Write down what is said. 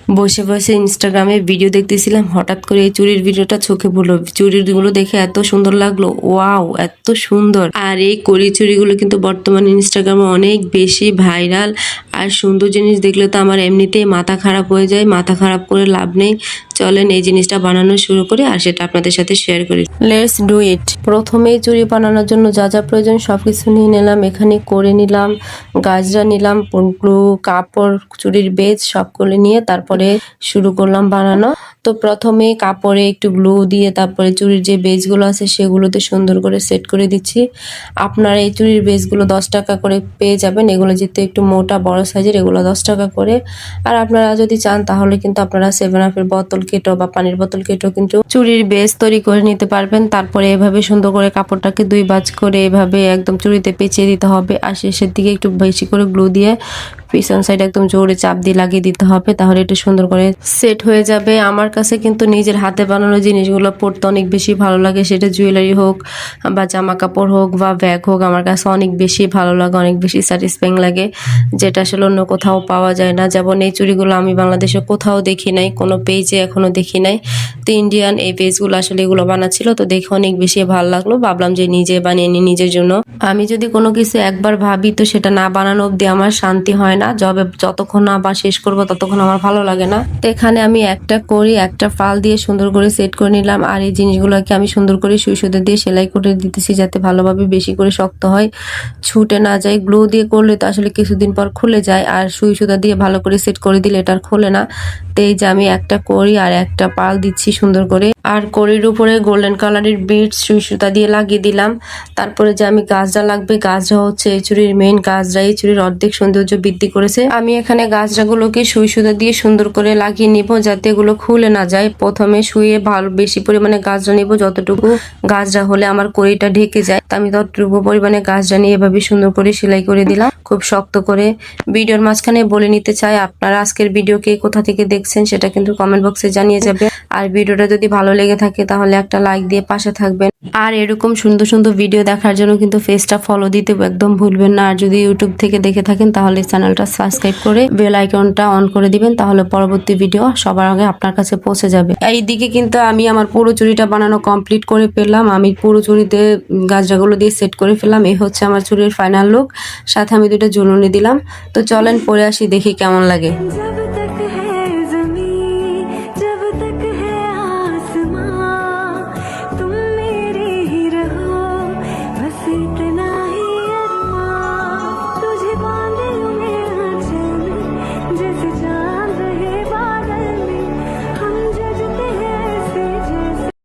বসে বসে ইনস্টাগ্রামে ভিডিও দেখতেছিলাম, হঠাৎ করে এই চুড়ির ভিডিওটা চোখে পড়লো। চুড়িগুলো দেখে এত সুন্দর লাগলো, ওয়াও এত সুন্দর। আর এই কড়ি চুড়িগুলো কিন্তু বর্তমানে ইনস্টাগ্রামে অনেক বেশি ভাইরাল। আর সুন্দর জিনিস দেখলে তো আমার এমনিতেই মাথা খারাপ হয়ে যায়, মাথা খারাপ করে লাভ নেই। চলেন এই জিনিসটা বানানো শুরু করি আর সেটা আপনাদের সাথে শেয়ার করি। Let's do it. প্রথমেই চুড়ি বানানোর জন্য যা যা প্রয়োজন সবকিছু নিয়ে নিলাম। এখানে করে নিলাম, গাজরা নিলাম, গ্লু, কাপড়, চুড়ির বেজ সবগুলো নিয়ে তারপরে শুরু করলাম বানানো। তো প্রথমে কাপড়ে একটু গ্লু দিয়ে তারপরে চুড়ির যে বেজগুলো আছে সেগুলোতে সুন্দর করে সেট করে দিচ্ছি। আপনারা এই চুড়ির বেজগুলো 10 টাকা করে পেয়ে যাবেন। এগুলো যেহেতু একটু মোটা বড় সাইজের, এগুলো 10 টাকা করে। আর আপনারা যদি চান তাহলে কিন্তু আপনারা 7 আপের বোতল কেটো বা পানির বোতল কেটো কিন্তু চুড়ির বেজ তৈরি করে নিতে পারবেন। তারপরে এভাবে সুন্দর করে কাপড়টাকে 2 ভাঁজ করে এভাবে একদম চুড়িতে পেঁচিয়ে দিতে হবে। আর শেষের দিকে একটু বেশি করে গ্লু দিয়ে পিছন সাইড একদম জোরে চাপ দিয়ে লাগিয়ে দিতে হবে, তাহলে একটু সুন্দর করে সেট হয়ে যাবে। আমার কাছে কিন্তু নিজের হাতে বানানো জিনিসগুলো পরতে অনেক বেশি ভালো লাগে, সেটা জুয়েলারি হোক বা জামা কাপড় হোক বা ব্যাগ হোক, আমার কাছে অনেক বেশি ভালো লাগে, অনেক বেশি স্যাটিসফাইং লাগে, যেটা আসলে অন্য কোথাও পাওয়া যায় না। যেমন এই চুড়িগুলো আমি বাংলাদেশে কোথাও দেখি নাই, কোনো পেজে এখনো দেখি নাই। তো ইন্ডিয়ান এই পেজগুলো আসলে এগুলো বানাচ্ছিল, তো দেখে অনেক বেশি ভালো লাগলো। ভাবলাম যে নিজে বানিয়ে নিই নিজের জন্য। আমি যদি কোনো কিছু একবার ভাবি তো সেটা না বানানো অব্দি আমার শান্তি হয় না। যতক্ষণ না আবার শেষ করবো ততক্ষণ আমার ভালো লাগে না। তো এখানে আমি একটা করি, একটা ফাল দিয়ে সুন্দর করে সেট করে নিলাম। আর এই জিনিসগুলোকে আমি সুন্দর করে সুই সুতা দিয়ে সেলাই করে দিতেছি, যাতে ভালোভাবে বেশি করে শক্ত হয়, ছুটে না যায়। গ্লু দিয়ে করলে তো আসলে কিছুদিন পর খুলে যায়, আর সুই সুতা দিয়ে ভালো করে সেট করে দিলে এটা আর খোলে না। তো এই যে আমি একটা করি আর একটা পাল দিচ্ছি সুন্দর করে। আর কড়ির উপরে গোল্ডেন কালারের বিটস সুই সুতা দিয়ে লাগিয়ে দিলাম। তারপরে যে আমি গাজরা লাগবে, গাজরা হচ্ছে এই চুড়ির মেইন। গাজরা এই চুড়ির অর্ধেক সৌন্দর্য বৃদ্ধি করেছে। আমি এখানে গাজরাগুলোকে সুই সুতা দিয়ে সুন্দর করে লাগিয়ে নিব, যাতে এগুলো খুলে না যায়। প্রথমে শুয়ে ভালো বেশি পরিমাণে গাজরা নিব, যতটুকু গাজরা হলে আমার কড়িটা ঢেকে যায়। তা আমি ততটুকু পরিমাণে গাজরা নিয়ে এভাবে সুন্দর করে সেলাই করে দিলাম, খুব শক্ত করে। ভিডিওর মাঝখানে বলে নিতে চাই, আপনারা আজকের ভিডিও কে কোথা থেকে দেখছেন সেটা কিন্তু কমেন্ট বক্সে জানিয়ে যাবে। আর ভিডিওটা যদি ভালো লেগে থাকে তাহলে একটা লাইক দিয়ে পাশে থাকবেন। আর এরকম সুন্দর সুন্দর ভিডিও দেখার জন্য কিন্তু পেজটা ফলো দিতে একদম ভুলবেন না। আর যদি ইউটিউব থেকে দেখে থাকেন তাহলে চ্যানেলটা সাবস্ক্রাইব করে বেল আইকনটা অন করে দিবেন, তাহলে পরবর্তী ভিডিও সবার আগে আপনার কাছে পৌঁছে যাবে। এইদিকে কিন্তু আমি আমার পুরো চুড়িটা বানানো কমপ্লিট করে পেলাম। আমি পুরো চুড়িতে গাজরাগুলো দিয়ে সেট করে ফেললাম। এই হচ্ছে আমার চুড়ির ফাইনাল লুক। সাথে আমি 2টা ঝুলুনি দিলাম। তো চলেন পরে আসি, দেখি কেমন লাগে।